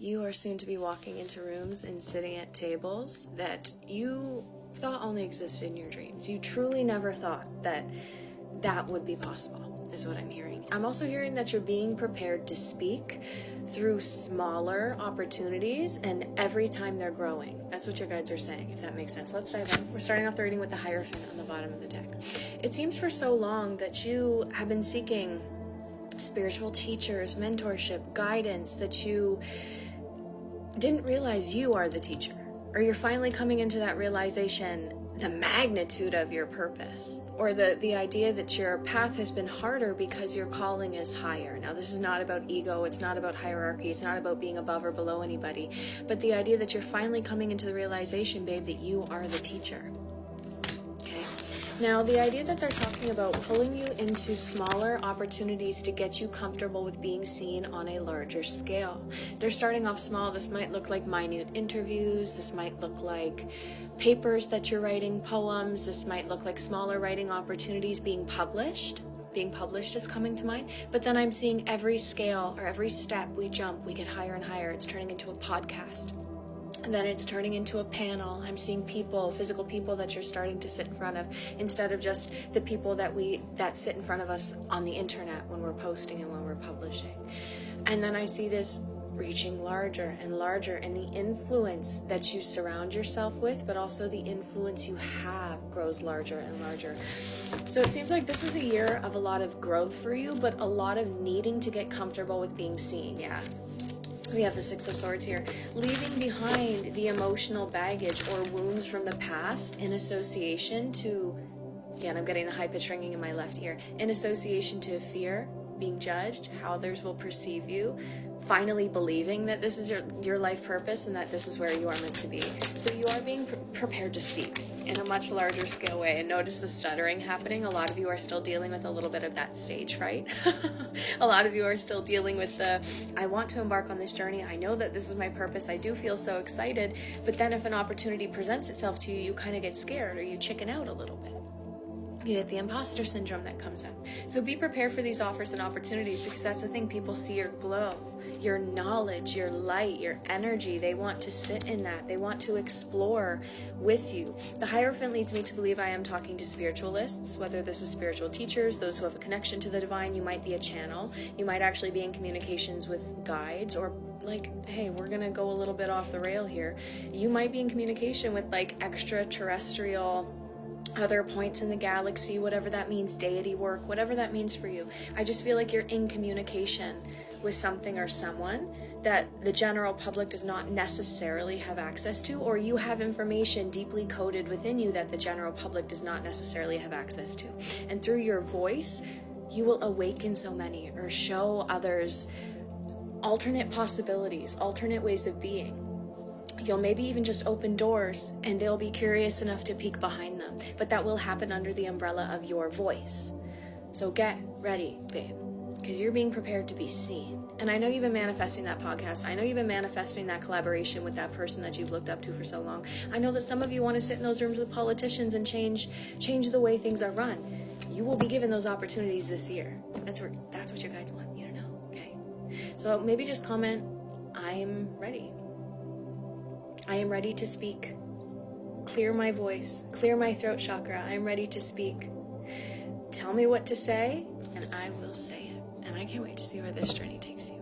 You are soon to be walking into rooms and sitting at tables that you thought only existed in your dreams. You truly never thought that that would be possible, is what I'm hearing. I'm also hearing that you're being prepared to speak through smaller opportunities and every time they're growing. That's what your guides are saying, if that makes sense. Let's dive in. We're starting off the reading with the Hierophant on the bottom of the deck. It seems for so long that you have been seeking spiritual teachers, mentorship, guidance, that you didn't realize you are the teacher. Or you're finally coming into that realization, the magnitude of your purpose, or the idea that your path has been harder because your calling is higher. Now, this is not about ego, it's not about hierarchy, it's not about being above or below anybody, but the idea that you're finally coming into the realization, babe, that you are the teacher. Okay? Now, the idea that they're talking about pulling you into smaller opportunities to get you comfortable with being seen on a larger scale. They're starting off small. This might look like minute interviews. This might look like papers that you're writing, poems. This might look like smaller writing opportunities being published. Being published is coming to mind. But then I'm seeing every scale or every step we jump, we get higher and higher. It's turning into a podcast. And then it's turning into a panel. I'm seeing people, physical people that you're starting to sit in front of, instead of just the people that sit in front of us on the internet when we're posting and when we're publishing. And then I see this reaching larger and larger, and the influence that you surround yourself with, but also the influence you have, grows larger and larger. So it seems like this is a year of a lot of growth for you, but a lot of needing to get comfortable with being seen. Yeah. We have the Six of Swords here. Leaving behind the emotional baggage or wounds from the past in association to, again, I'm getting the high-pitched ringing in my left ear, in association to fear, being judged, how others will perceive you, finally believing that this is your life purpose and that this is where you are meant to be. So you are being prepared to speak in a much larger scale way. And notice the stuttering happening. A lot of you are still dealing with a little bit of that stage fright. A lot of you are still dealing with I want to embark on this journey. I know that this is my purpose. I do feel so excited. But then if an opportunity presents itself to you, you kind of get scared or you chicken out a little bit. You get the imposter syndrome that comes up. So be prepared for these offers and opportunities, because that's the thing. People see your glow, your knowledge, your light, your energy. They want to sit in that. They want to explore with you. The Hierophant leads me to believe I am talking to spiritualists, whether this is spiritual teachers, those who have a connection to the divine. You might be a channel. You might actually be in communications with guides, or like, hey, we're going to go a little bit off the rail here. You might be in communication with like extraterrestrial, other points in the galaxy, whatever that means, deity work, whatever that means for you. I just feel like you're in communication with something or someone that the general public does not necessarily have access to, or you have information deeply coded within you that the general public does not necessarily have access to. And through your voice, you will awaken so many, or show others alternate possibilities, alternate ways of being. You'll maybe even just open doors and they'll be curious enough to peek behind them. But that will happen under the umbrella of your voice. So get ready, babe, because you're being prepared to be seen. And I know you've been manifesting that podcast. I know you've been manifesting that collaboration with that person that you've looked up to for so long. I know that some of you want to sit in those rooms with politicians and change the way things are run. You will be given those opportunities this year. That's what your guides want you to know, okay? So maybe just comment, I'm ready. I am ready to speak. Clear my voice. Clear my throat chakra. I am ready to speak. Tell me what to say, and I will say it. And I can't wait to see where this journey takes you.